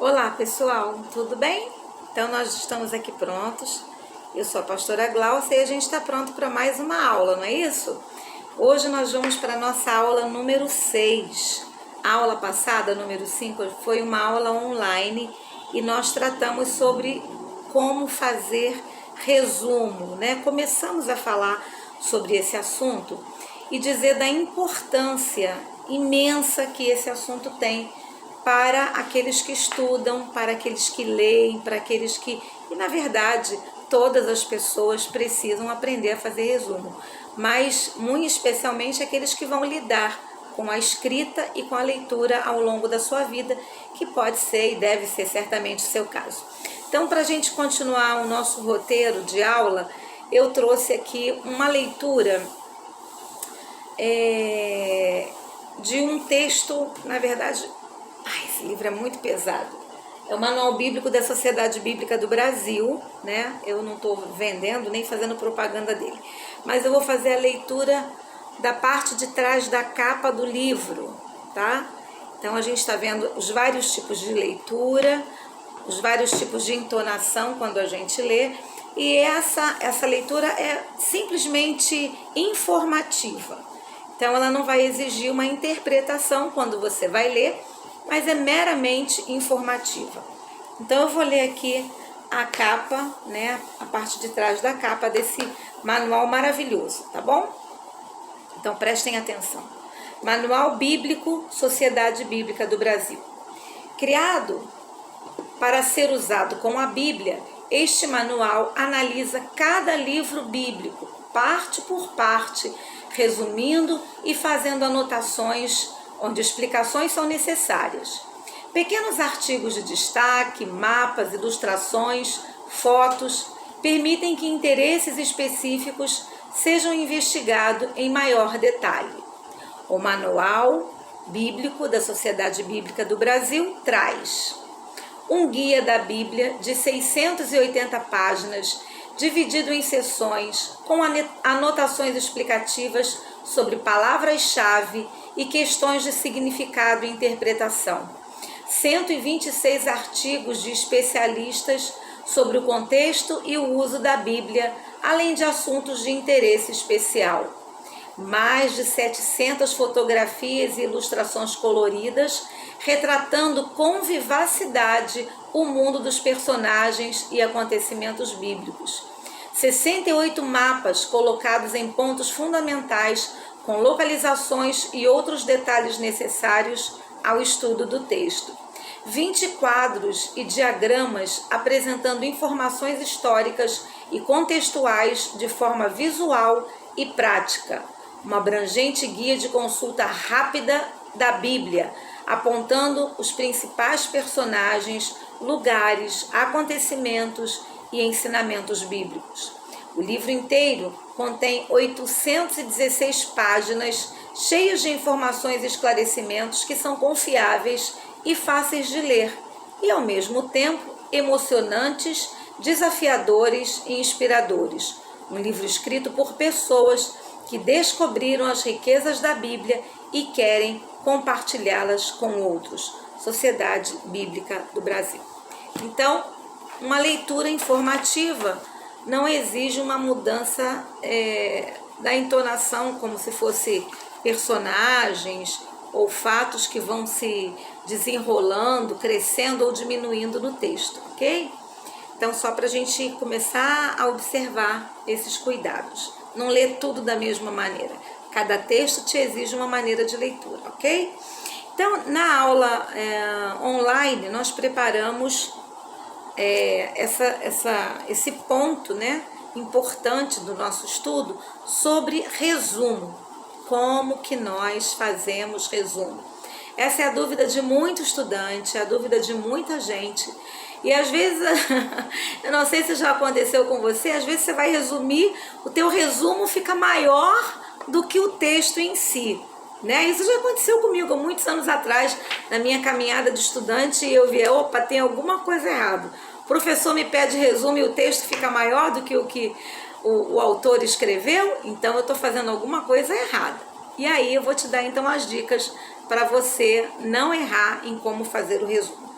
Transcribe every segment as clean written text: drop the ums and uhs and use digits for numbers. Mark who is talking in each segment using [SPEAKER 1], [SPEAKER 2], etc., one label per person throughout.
[SPEAKER 1] Olá pessoal, tudo bem? Então nós estamos aqui prontos. Eu sou a pastora Glaucia e a gente está pronto para mais uma aula, não é isso? Hoje nós vamos para a nossa aula número 6. A aula passada, número 5, foi uma aula online e nós tratamos sobre como fazer resumo, né? Começamos a falar sobre esse assunto e dizer da importância imensa que esse assunto tem para aqueles que estudam, para aqueles que leem, para aqueles que... E na verdade, todas as pessoas precisam aprender a fazer resumo, mas muito especialmente aqueles que vão lidar com a escrita e com a leitura ao longo da sua vida, que pode ser e deve ser certamente o seu caso. Então, para a gente continuar o nosso roteiro de aula, eu trouxe aqui uma leitura de um texto, na verdade... esse livro é muito pesado. É o Manual Bíblico da Sociedade Bíblica do Brasil, né? Eu não estou vendendo nem fazendo propaganda dele, mas eu vou fazer a leitura da parte de trás da capa do livro, tá? Então a gente está vendo os vários tipos de leitura, os vários tipos de entonação quando a gente lê, e essa leitura é simplesmente informativa. Então ela não vai exigir uma interpretação quando você vai ler, mas é meramente informativa. Então eu vou ler aqui a capa, né, a parte de trás da capa desse manual maravilhoso, tá bom? Então prestem atenção. Manual Bíblico, Sociedade Bíblica do Brasil. Criado para ser usado com a Bíblia, este manual analisa cada livro bíblico, parte por parte, resumindo e fazendo anotações onde explicações são necessárias. Pequenos artigos de destaque, mapas, ilustrações, fotos, permitem que interesses específicos sejam investigados em maior detalhe. O Manual Bíblico da Sociedade Bíblica do Brasil traz um guia da Bíblia de 680 páginas, dividido em seções, com anotações explicativas sobre palavras-chave e questões de significado e interpretação. 126 artigos de especialistas sobre o contexto e o uso da Bíblia, além de assuntos de interesse especial. Mais de 700 fotografias e ilustrações coloridas, retratando com vivacidade o mundo dos personagens e acontecimentos bíblicos. 68 mapas colocados em pontos fundamentais, com localizações e outros detalhes necessários ao estudo do texto. 20 quadros e diagramas apresentando informações históricas e contextuais de forma visual e prática. Uma abrangente guia de consulta rápida da Bíblia, apontando os principais personagens, lugares, acontecimentos e ensinamentos bíblicos. O livro inteiro contém 816 páginas, cheias de informações e esclarecimentos que são confiáveis e fáceis de ler, e ao mesmo tempo emocionantes, desafiadores e inspiradores. Um livro escrito por pessoas que descobriram as riquezas da Bíblia e querem compartilhá-las com outros. Sociedade Bíblica do Brasil. Então, uma leitura informativa não exige uma mudança da entonação, como se fosse personagens ou fatos que vão se desenrolando, crescendo ou diminuindo no texto, ok? Então, só para a gente começar a observar esses cuidados. Não ler tudo da mesma maneira. Cada texto te exige uma maneira de leitura, ok? Então, na aula online, nós preparamos esse ponto, né, importante do nosso estudo sobre resumo. Como que nós fazemos resumo? Essa é a dúvida de muito estudante, é a dúvida de muita gente. E às vezes, eu não sei se já aconteceu com você, às vezes você vai resumir, o teu resumo fica maior do que o texto em si, né? Isso já aconteceu comigo há muitos anos atrás, na minha caminhada de estudante, e eu vi, opa, tem alguma coisa errada. O professor me pede resumo e o texto fica maior do que o que o autor escreveu, então eu estou fazendo alguma coisa errada. E aí eu vou te dar então as dicas para você não errar em como fazer o resumo.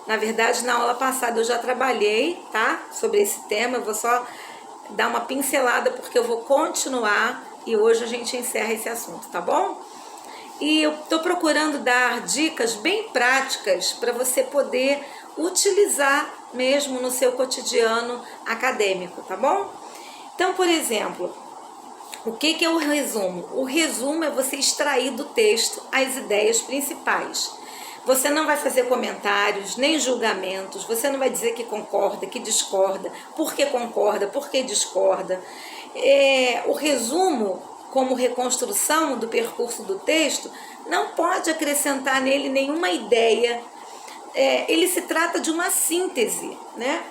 [SPEAKER 1] Na verdade, na aula passada eu já trabalhei, tá? Sobre esse tema, eu vou só dar uma pincelada porque eu vou continuar e hoje a gente encerra esse assunto, tá bom? E eu tô procurando dar dicas bem práticas para você poder utilizar mesmo no seu cotidiano acadêmico, tá bom? Então, por exemplo, o que é o resumo? O resumo é você extrair do texto as ideias principais. Você não vai fazer comentários, nem julgamentos, você não vai dizer que concorda, que discorda, por que discorda. O resumo, como reconstrução do percurso do texto, não pode acrescentar nele nenhuma ideia. Ele se trata de uma síntese, né?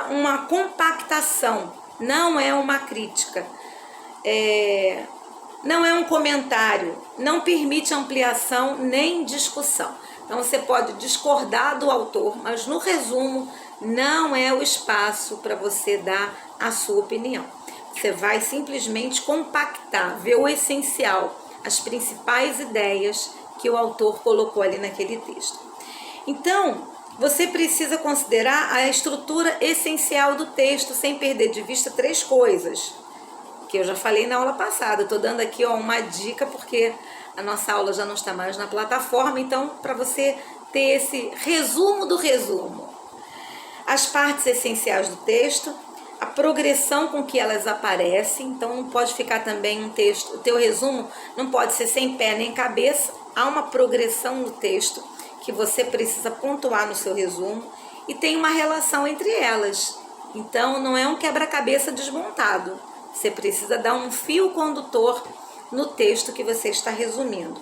[SPEAKER 1] Uma compactação, não é uma crítica. Não é um comentário, não permite ampliação nem discussão. Então você pode discordar do autor, mas no resumo não é o espaço para você dar a sua opinião. Você vai simplesmente compactar, ver o essencial, as principais ideias que o autor colocou ali naquele texto. Então, você precisa considerar a estrutura essencial do texto, sem perder de vista 3 coisas, que eu já falei na aula passada. Estou dando aqui uma dica, porque a nossa aula já não está mais na plataforma, então para você ter esse resumo do resumo. As partes essenciais do texto, a progressão com que elas aparecem, então não pode ficar também um texto, o teu resumo não pode ser sem pé nem cabeça, há uma progressão no texto que você precisa pontuar no seu resumo e tem uma relação entre elas. Então não é um quebra-cabeça desmontado, você precisa dar um fio condutor no texto que você está resumindo.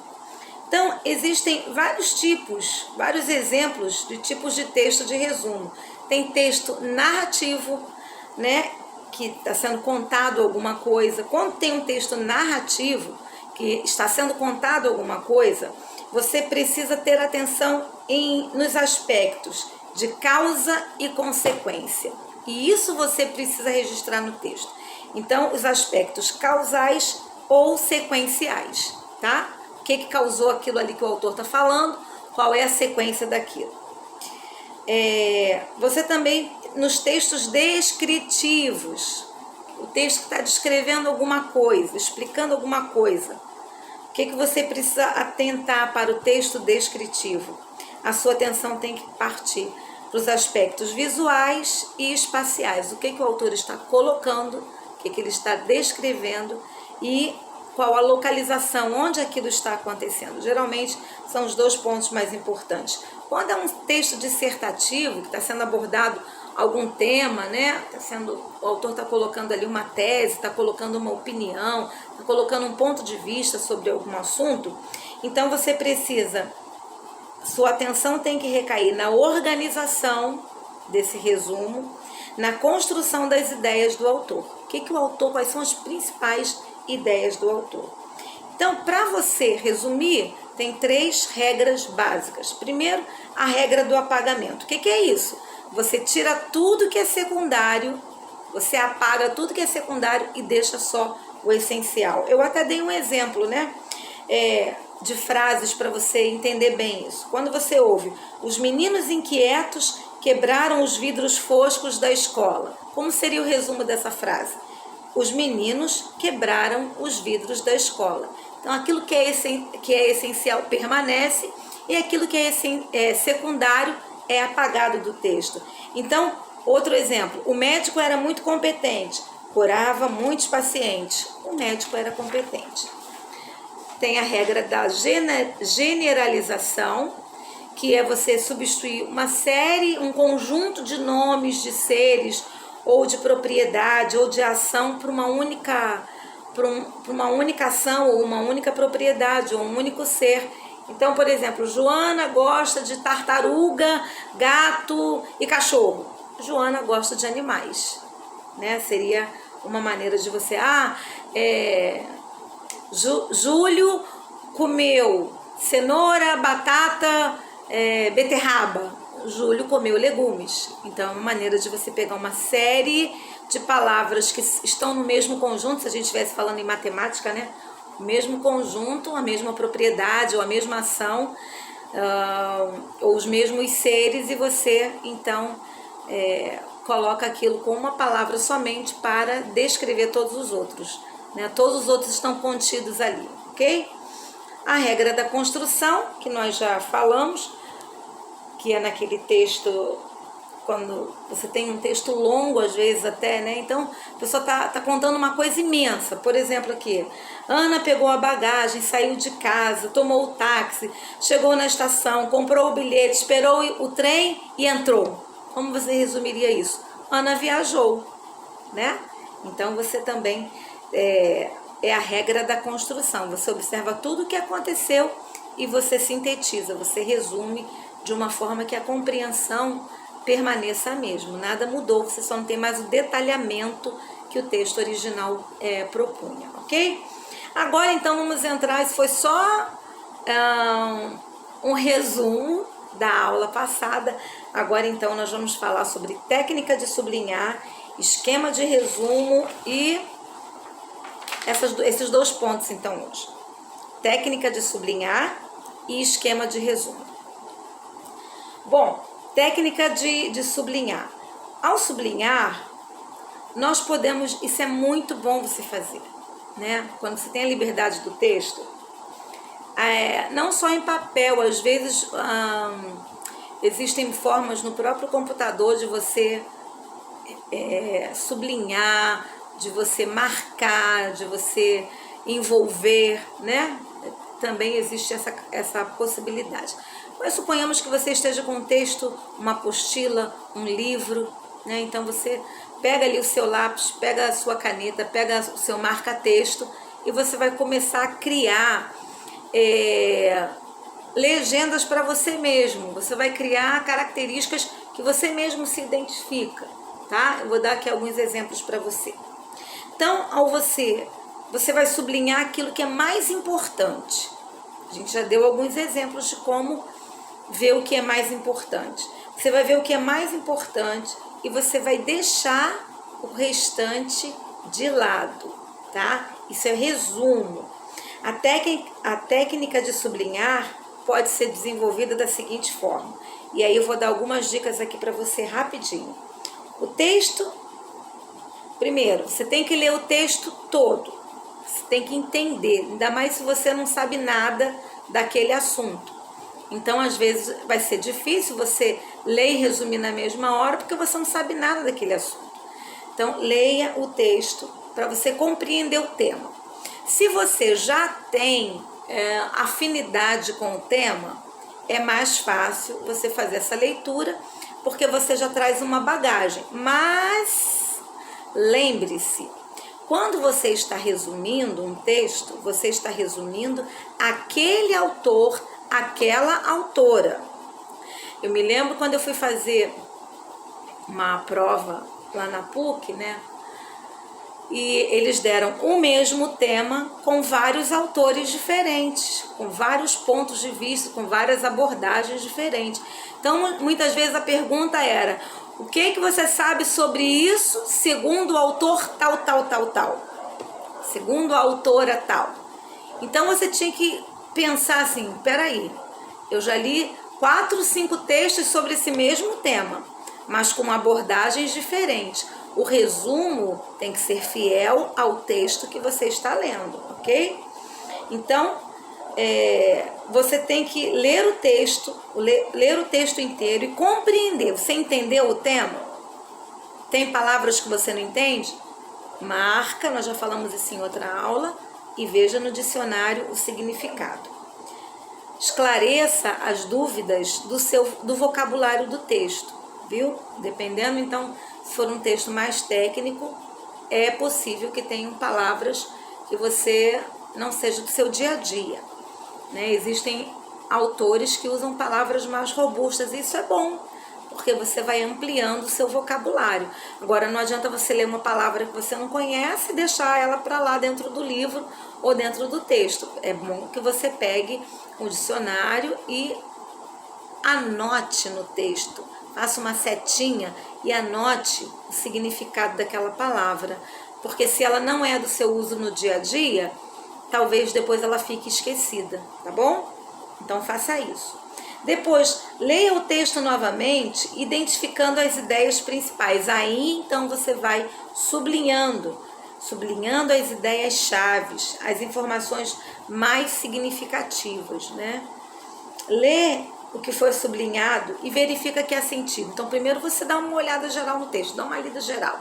[SPEAKER 1] Então, existem vários exemplos de tipos de texto de resumo. Tem texto narrativo, né, que está sendo contado alguma coisa. Quando tem um texto narrativo, que está sendo contado alguma coisa, você precisa ter atenção nos aspectos de causa e consequência. E isso você precisa registrar no texto. Então, os aspectos causais ou sequenciais, tá? O que causou aquilo ali que o autor está falando, qual é a sequência daquilo. Você também, nos textos descritivos, o texto que está descrevendo alguma coisa, explicando alguma coisa, o que você precisa atentar para o texto descritivo? A sua atenção tem que partir para os aspectos visuais e espaciais. O que o autor está colocando, o que ele está descrevendo e qual a localização, onde aquilo está acontecendo. Geralmente são os 2 pontos mais importantes. Quando é um texto dissertativo, que está sendo abordado algum tema, né? O autor está colocando ali uma tese, está colocando uma opinião, está colocando um ponto de vista sobre algum assunto, então você precisa, sua atenção tem que recair na organização desse resumo, na construção das ideias do autor. Quais são as principais ideias do autor? Então, para você resumir, tem 3 regras básicas. Primeiro, a regra do apagamento. O que é isso? Você tira tudo que é secundário, você apaga tudo que é secundário e deixa só o essencial. Eu até dei um exemplo, né? De frases para você entender bem isso. Quando você ouve, os meninos inquietos quebraram os vidros foscos da escola. Como seria o resumo dessa frase? Os meninos quebraram os vidros da escola. Então, aquilo que é essencial permanece e aquilo que é secundário é apagado do texto. Então, outro exemplo, o médico era muito competente, curava muitos pacientes. O médico era competente. Tem a regra da generalização, que é você substituir um conjunto de nomes de seres ou de propriedade ou de ação por uma única ação ou uma única propriedade ou um único ser. Então, por exemplo, Joana gosta de tartaruga, gato e cachorro. Joana gosta de animais, né? Seria uma maneira de você... Júlio comeu cenoura, batata, beterraba. Júlio comeu legumes. Então, é uma maneira de você pegar uma série de palavras que estão no mesmo conjunto, se a gente estivesse falando em matemática, né? O mesmo conjunto, a mesma propriedade ou a mesma ação, ou os mesmos seres, e você então coloca aquilo com uma palavra somente para descrever todos os outros, né? Todos os outros estão contidos ali, ok? A regra da construção, que nós já falamos, que é naquele texto, quando você tem um texto longo, às vezes até, né? Então, a pessoa tá contando uma coisa imensa. Por exemplo, aqui, Ana pegou a bagagem, saiu de casa, tomou o táxi, chegou na estação, comprou o bilhete, esperou o trem e entrou. Como você resumiria isso? Ana viajou, né? Então, você também é a regra da construção. Você observa tudo o que aconteceu e você sintetiza, você resume de uma forma que a compreensão permaneça a mesma. Nada mudou, você só não tem mais o detalhamento que o texto original propunha, ok? Agora, então, vamos entrar, isso foi só um resumo da aula passada. Agora, então, nós vamos falar sobre técnica de sublinhar, esquema de resumo e esses dois pontos, então, hoje. Técnica de sublinhar e esquema de resumo. Bom, técnica de sublinhar. Ao sublinhar, nós podemos, isso é muito bom você fazer, né? Quando você tem a liberdade do texto, não só em papel, às vezes existem formas no próprio computador de você sublinhar, de você marcar, de você envolver, né? Também existe essa possibilidade. Mas suponhamos que você esteja com um texto, uma apostila, um livro, né? Então você pega ali o seu lápis, pega a sua caneta, pega o seu marca-texto e você vai começar a criar legendas para você mesmo. Você vai criar características que você mesmo se identifica, tá? Eu vou dar aqui alguns exemplos para você. Então, você vai sublinhar aquilo que é mais importante. A gente já deu alguns exemplos de como ver o que é mais importante. Você vai ver o que é mais importante e você vai deixar o restante de lado, tá? Isso é resumo. A técnica de sublinhar pode ser desenvolvida da seguinte forma. E aí eu vou dar algumas dicas aqui para você rapidinho. O texto, primeiro, você tem que ler o texto todo. Você tem que entender, ainda mais se você não sabe nada daquele assunto. Então, às vezes, vai ser difícil você ler e resumir na mesma hora, porque você não sabe nada daquele assunto. Então, leia o texto para você compreender o tema. Se você já tem afinidade com o tema, é mais fácil você fazer essa leitura, porque você já traz uma bagagem. Mas, lembre-se, quando você está resumindo um texto, você está resumindo aquele autor, aquela autora. Eu me lembro quando eu fui fazer uma prova lá na PUC, né? E eles deram o mesmo tema com vários autores diferentes, com vários pontos de vista, com várias abordagens diferentes. Então, muitas vezes a pergunta era: o que você sabe sobre isso segundo o autor tal, tal, tal, tal? Segundo a autora tal. Então, você tinha que pensar assim: peraí, eu já li 4, 5 textos sobre esse mesmo tema, mas com abordagens diferentes. O resumo tem que ser fiel ao texto que você está lendo, ok? Então, você tem que ler o texto, ler o texto inteiro e compreender. Você entendeu o tema? Tem palavras que você não entende? Marca, nós já falamos isso em outra aula, e veja no dicionário o significado. Esclareça as dúvidas do vocabulário do texto, viu? Dependendo, então, se for um texto mais técnico, é possível que tenham palavras que você não seja do seu dia a dia, né? Existem autores que usam palavras mais robustas, e isso é bom, porque você vai ampliando o seu vocabulário. Agora, não adianta você ler uma palavra que você não conhece e deixar ela para lá dentro do livro ou dentro do texto. É bom que você pegue o dicionário e anote no texto. Faça uma setinha e anote o significado daquela palavra. Porque se ela não é do seu uso no dia a dia, talvez depois ela fique esquecida, tá bom? Então faça isso. Depois, leia o texto novamente, identificando as ideias principais. Aí, então, você vai sublinhando as ideias chaves, as informações mais significativas, né? Lê o que foi sublinhado e verifica que é sentido. Então, primeiro você dá uma olhada geral no texto, dá uma lida geral.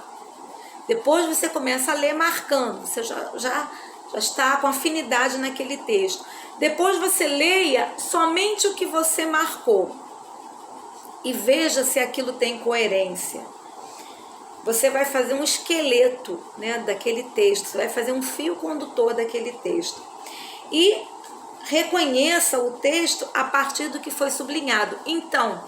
[SPEAKER 1] Depois você começa a ler marcando, você já está com afinidade naquele texto. Depois você leia somente o que você marcou e veja se aquilo tem coerência. Você vai fazer um esqueleto, né, daquele texto, você vai fazer um fio condutor daquele texto. E reconheça o texto a partir do que foi sublinhado. Então,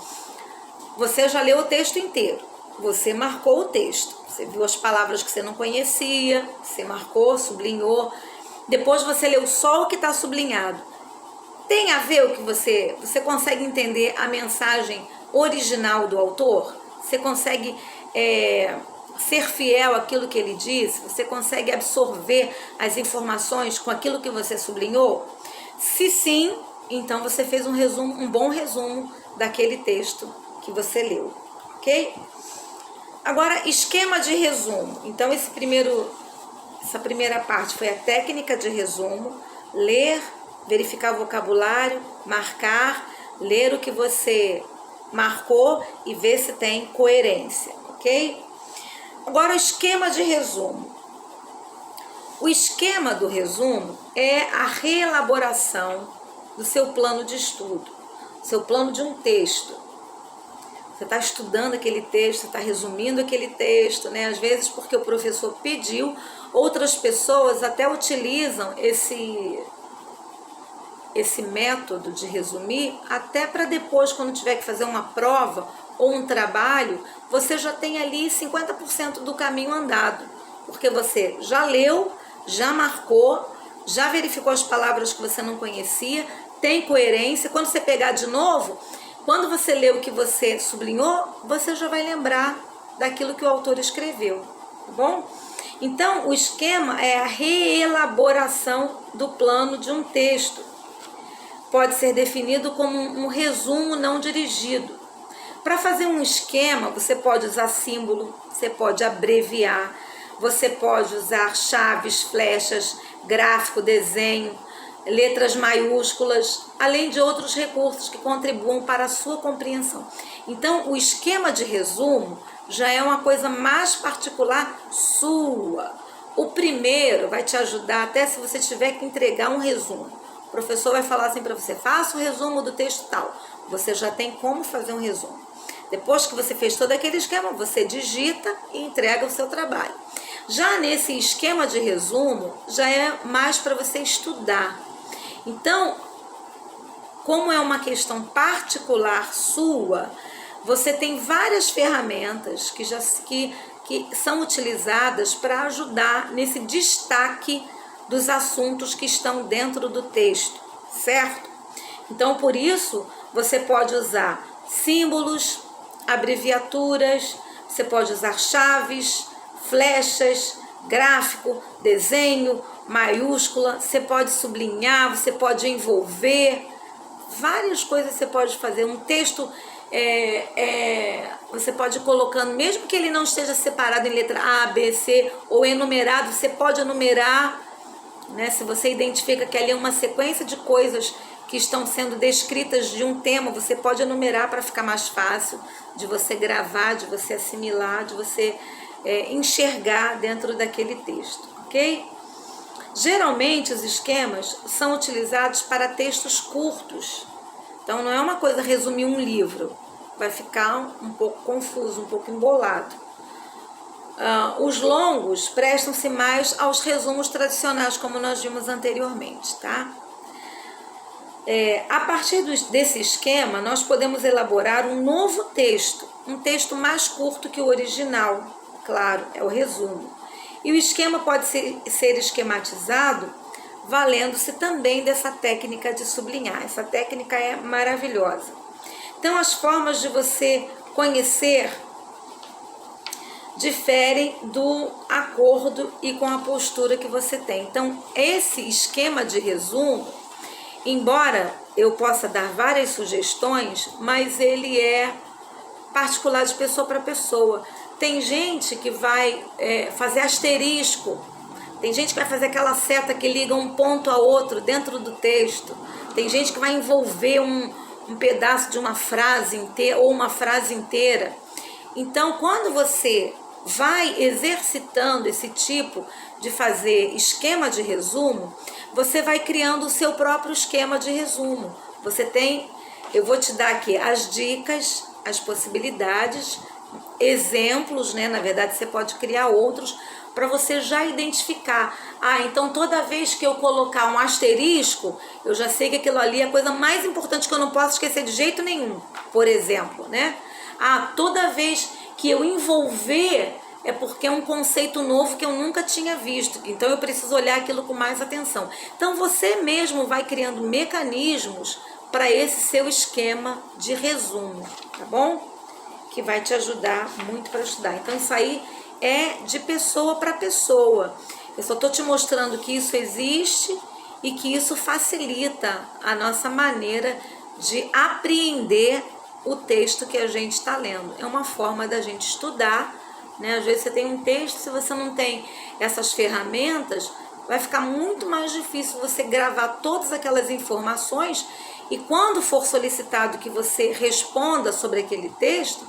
[SPEAKER 1] você já leu o texto inteiro, você marcou o texto, você viu as palavras que você não conhecia, você marcou, sublinhou. Depois você leu só o que está sublinhado. Tem a ver o que você consegue entender a mensagem original do autor? Você consegue ser fiel àquilo que ele disse? Você consegue absorver as informações com aquilo que você sublinhou? Se sim, então você fez um bom resumo daquele texto que você leu, ok? Agora, esquema de resumo. Então, essa primeira parte foi a técnica de resumo: ler, verificar o vocabulário, marcar, ler o que você marcou e ver se tem coerência, ok? Agora, o esquema de resumo. O esquema do resumo é a reelaboração do seu plano de estudo, seu plano de um texto. Você está estudando aquele texto, você está resumindo aquele texto, né? Às vezes porque o professor pediu, outras pessoas até utilizam esse método de resumir, até para depois, quando tiver que fazer uma prova ou um trabalho, você já tem ali 50% do caminho andado, porque você já leu, já marcou, já verificou as palavras que você não conhecia, tem coerência. Quando você pegar de novo, quando você lê o que você sublinhou, você já vai lembrar daquilo que o autor escreveu, tá bom? Então, o esquema é a reelaboração do plano de um texto. Pode ser definido como um resumo não dirigido. Para fazer um esquema, você pode usar símbolo, você pode abreviar, você pode usar chaves, flechas, gráfico, desenho, letras maiúsculas, além de outros recursos que contribuam para a sua compreensão. Então, o esquema de resumo já é uma coisa mais particular sua. O primeiro vai te ajudar até se você tiver que entregar um resumo. O professor vai falar assim para você: faça o resumo do texto tal. Você já tem como fazer um resumo. Depois que você fez todo aquele esquema, você digita e entrega o seu trabalho. Já nesse esquema de resumo, já é mais para você estudar. Então, como é uma questão particular sua, você tem várias ferramentas que são utilizadas para ajudar nesse destaque dos assuntos que estão dentro do texto, certo? Então, por isso, você pode usar símbolos, abreviaturas, você pode usar chaves, flechas, gráfico, desenho, maiúscula, você pode sublinhar, você pode envolver, várias coisas você pode fazer. Um texto, você pode ir colocando, mesmo que ele não esteja separado em letra A, B, C ou enumerado, você pode enumerar, né? Se você identifica que ali é uma sequência de coisas que estão sendo descritas de um tema, você pode enumerar para ficar mais fácil de você gravar, de você assimilar, de você enxergar dentro daquele texto, ok? Geralmente os esquemas são utilizados para textos curtos, então não é uma coisa resumir um livro, vai ficar um pouco confuso, um pouco embolado. Os longos prestam-se mais aos resumos tradicionais, como nós vimos anteriormente, tá? A partir desse esquema, nós podemos elaborar um novo texto, um texto mais curto que o original, claro, é o resumo. E o esquema pode ser esquematizado valendo-se também dessa técnica de sublinhar. Essa técnica é maravilhosa. Então, as formas de você conhecer diferem do acordo e com a postura que você tem. Então, esse esquema de resumo, embora eu possa dar várias sugestões, mas ele é particular de pessoa para pessoa. Tem gente que vai fazer asterisco, tem gente que vai fazer aquela seta que liga um ponto a outro dentro do texto, tem gente que vai envolver um pedaço de uma frase inteira ou uma frase inteira. Então, quando você vai exercitando esse tipo de fazer esquema de resumo, você vai criando o seu próprio esquema de resumo. Você tem, eu vou te dar aqui as dicas, as possibilidades, exemplos, né? Na verdade, você pode criar outros para você já identificar. Então toda vez que eu colocar um asterisco, eu já sei que aquilo ali é a coisa mais importante que eu não posso esquecer de jeito nenhum, por exemplo, né? Toda vez que eu envolver é porque é um conceito novo que eu nunca tinha visto, então eu preciso olhar aquilo com mais atenção. Então você mesmo vai criando mecanismos para esse seu esquema de resumo, tá bom? Que vai te ajudar muito para estudar. Então isso aí é de pessoa para pessoa. Eu só estou te mostrando que isso existe e que isso facilita a nossa maneira de apreender o texto que a gente está lendo. É uma forma da gente estudar, né? Às vezes você tem um texto, se você não tem essas ferramentas, vai ficar muito mais difícil você gravar todas aquelas informações, e quando for solicitado que você responda sobre aquele texto,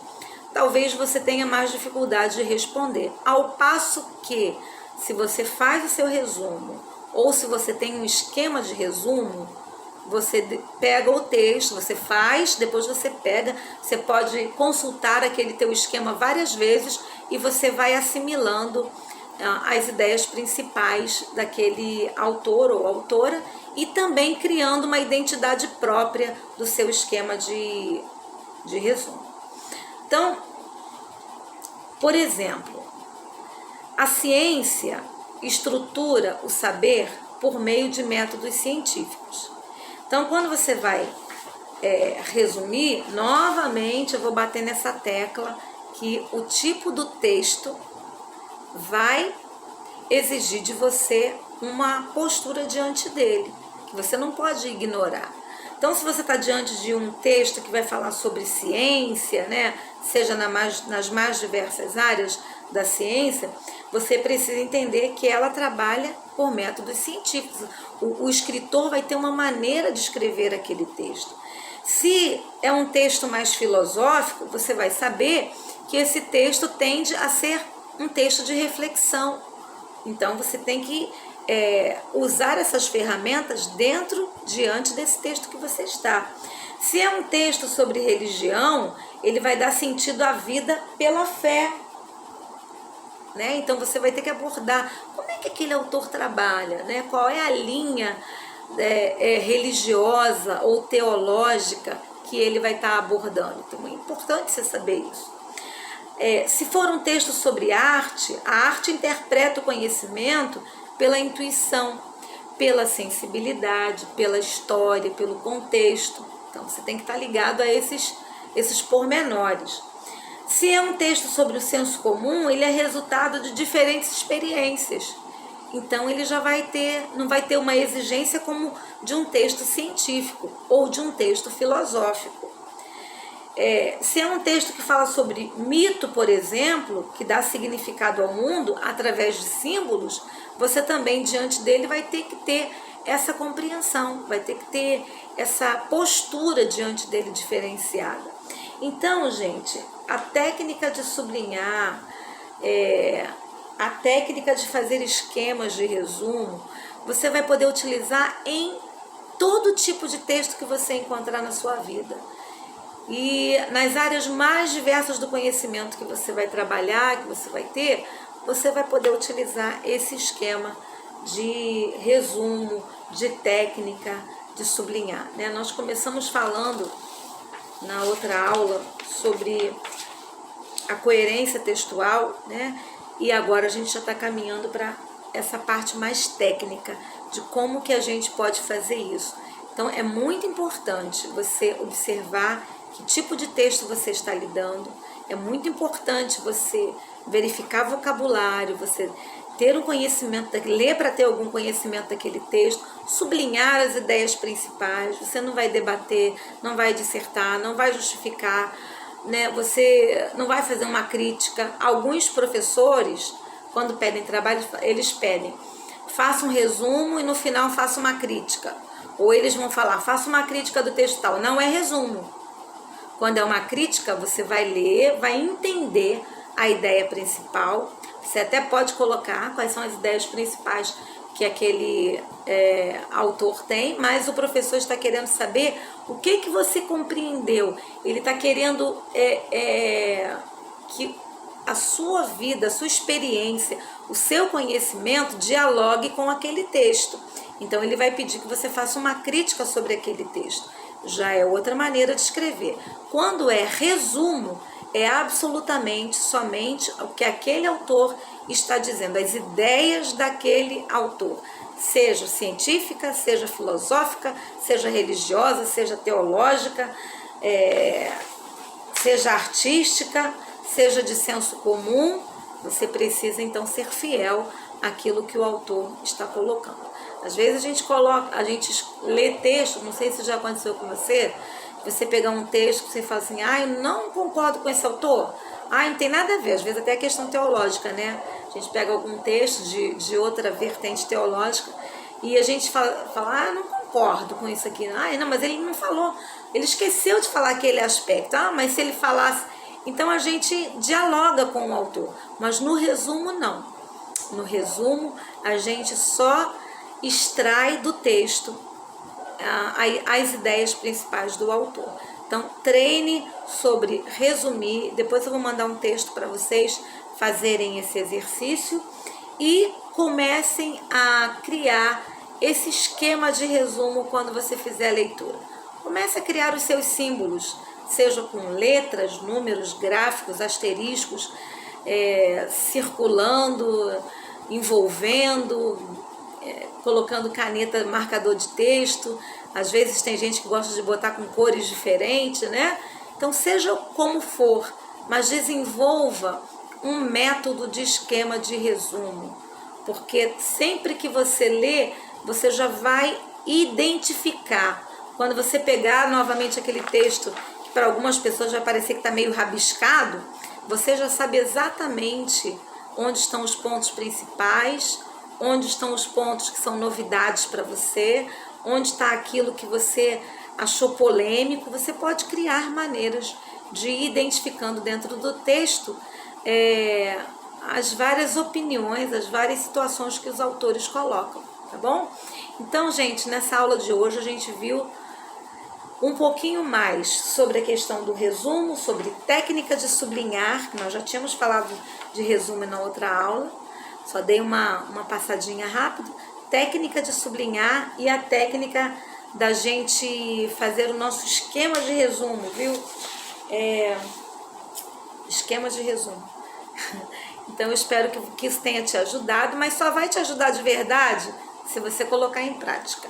[SPEAKER 1] talvez você tenha mais dificuldade de responder. Ao passo que, se você faz o seu resumo, ou se você tem um esquema de resumo, você pega o texto, você faz, depois você pega, você pode consultar aquele teu esquema várias vezes e você vai assimilando as ideias principais daquele autor ou autora e também criando uma identidade própria do seu esquema de resumo. Então, por exemplo, a ciência estrutura o saber por meio de métodos científicos. Então, quando você vai resumir, novamente eu vou bater nessa tecla que o tipo do texto vai exigir de você uma postura diante dele, que você não pode ignorar. Então, se você está diante de um texto que vai falar sobre ciência, né, seja nas mais diversas áreas da ciência, você precisa entender que ela trabalha por métodos científicos. O escritor vai ter uma maneira de escrever aquele texto. Se é um texto mais filosófico, você vai saber que esse texto tende a ser um texto de reflexão. Então, você tem que usar essas ferramentas diante desse texto que você está. Se é um texto sobre religião, ele vai dar sentido à vida pela fé, né? Então você vai ter que abordar como é que aquele autor trabalha, né? Qual é a linha religiosa ou teológica que ele vai estar abordando. Então é importante você saber isso. Se for um texto sobre arte, a arte interpreta o conhecimento pela intuição, pela sensibilidade, pela história, pelo contexto. Então você tem que estar ligado a esses pormenores. Se é um texto sobre o senso comum, ele é resultado de diferentes experiências. Então ele já não vai ter uma exigência como de um texto científico ou de um texto filosófico. Se é um texto que fala sobre mito, por exemplo, que dá significado ao mundo através de símbolos, você também diante dele vai ter que ter essa compreensão, vai ter que ter essa postura diante dele diferenciada. Então, gente, a técnica de sublinhar, a técnica de fazer esquemas de resumo, você vai poder utilizar em todo tipo de texto que você encontrar na sua vida. E nas áreas mais diversas do conhecimento que você vai trabalhar, que você vai ter, você vai poder utilizar esse esquema de resumo, de técnica, de sublinhar, né? Nós começamos falando na outra aula sobre a coerência textual, né? E agora a gente já está caminhando para essa parte mais técnica de como que a gente pode fazer isso. Então é muito importante você observar que tipo de texto você está lidando. É muito importante você verificar vocabulário, você ter um conhecimento, ler para ter algum conhecimento daquele texto, sublinhar as ideias principais, você não vai debater, não vai dissertar, não vai justificar, né? Você não vai fazer uma crítica. Alguns professores, quando pedem trabalho, eles pedem, faça um resumo e no final faça uma crítica. Ou eles vão falar, faça uma crítica do texto tal. Não é resumo. Quando é uma crítica, você vai ler, vai entender a ideia principal. Você até pode colocar quais são as ideias principais que aquele autor tem, mas o professor está querendo saber o que você compreendeu. Ele está querendo que a sua vida, a sua experiência, o seu conhecimento dialogue com aquele texto. Então ele vai pedir que você faça uma crítica sobre aquele texto. Já é outra maneira de escrever. Quando é resumo, é absolutamente somente o que aquele autor está dizendo, as ideias daquele autor, seja científica, seja filosófica, seja religiosa, seja teológica, seja artística, seja de senso comum. Você precisa então ser fiel àquilo que o autor está colocando. Às vezes a gente lê texto, não sei se já aconteceu com você pegar um texto que você fala assim, eu não concordo com esse autor, não tem nada a ver, às vezes até a questão teológica, né? A gente pega algum texto de outra vertente teológica e a gente fala não concordo com isso aqui, não, mas ele não falou, ele esqueceu de falar aquele aspecto, mas se ele falasse, então a gente dialoga com o autor, mas no resumo não. No resumo a gente só extrai do texto as ideias principais do autor. Então treine sobre resumir, depois eu vou mandar um texto para vocês fazerem esse exercício e comecem a criar esse esquema de resumo quando você fizer a leitura. Comece a criar os seus símbolos, seja com letras, números, gráficos, asteriscos, circulando, envolvendo, colocando caneta, marcador de texto. Às vezes tem gente que gosta de botar com cores diferentes, né? Então seja como for, mas desenvolva um método de esquema de resumo, porque sempre que você lê, você já vai identificar. Quando você pegar novamente aquele texto, que para algumas pessoas vai parecer que está meio rabiscado, você já sabe exatamente onde estão os pontos principais, onde estão os pontos que são novidades para você, onde está aquilo que você achou polêmico. Você pode criar maneiras de ir identificando dentro do texto as várias opiniões, as várias situações que os autores colocam, tá bom? Então, gente, nessa aula de hoje a gente viu um pouquinho mais sobre a questão do resumo, sobre técnica de sublinhar, que nós já tínhamos falado de resumo na outra aula, só dei uma passadinha rápido, técnica de sublinhar e a técnica da gente fazer o nosso esquema de resumo, viu? Esquema de resumo. Então eu espero que isso tenha te ajudado, mas só vai te ajudar de verdade se você colocar em prática.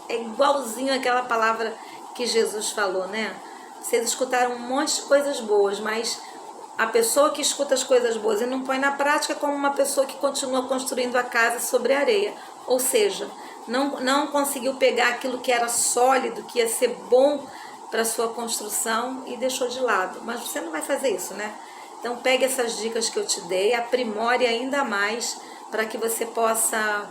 [SPEAKER 1] É igualzinho aquela palavra que Jesus falou, né? Vocês escutaram um monte de coisas boas, mas a pessoa que escuta as coisas boas e não põe na prática é como uma pessoa que continua construindo a casa sobre a areia. Ou seja, não conseguiu pegar aquilo que era sólido, que ia ser bom para a sua construção e deixou de lado. Mas você não vai fazer isso, né? Então pegue essas dicas que eu te dei, aprimore ainda mais para que você possa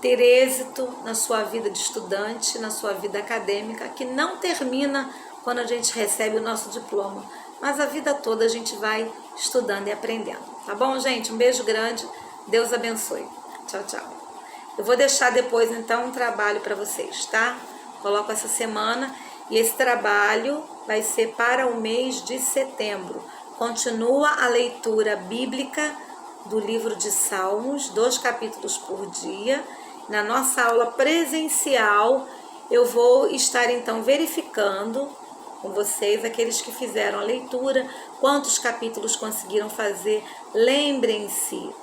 [SPEAKER 1] ter êxito na sua vida de estudante, na sua vida acadêmica, que não termina quando a gente recebe o nosso diploma, mas a vida toda a gente vai estudando e aprendendo. Tá bom, gente? Um beijo grande, Deus abençoe. Tchau, tchau. Eu vou deixar depois, então, um trabalho para vocês, tá? Coloco essa semana e esse trabalho vai ser para o mês de setembro. Continua a leitura bíblica do livro de Salmos, 2 capítulos por dia. Na nossa aula presencial, eu vou estar então verificando com vocês, aqueles que fizeram a leitura, quantos capítulos conseguiram fazer. Lembrem-se,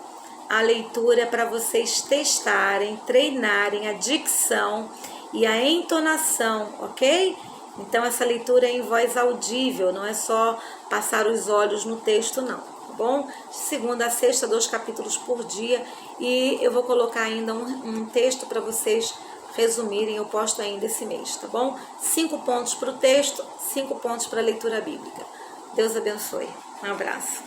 [SPEAKER 1] a leitura é para vocês testarem, treinarem a dicção e a entonação, ok? Então essa leitura é em voz audível, não é só passar os olhos no texto não, tá bom? De segunda a sexta, 2 capítulos por dia, e eu vou colocar ainda um texto para vocês resumirem, eu posto ainda esse mês, tá bom? 5 pontos para o texto, 5 pontos para a leitura bíblica. Deus abençoe. Um abraço.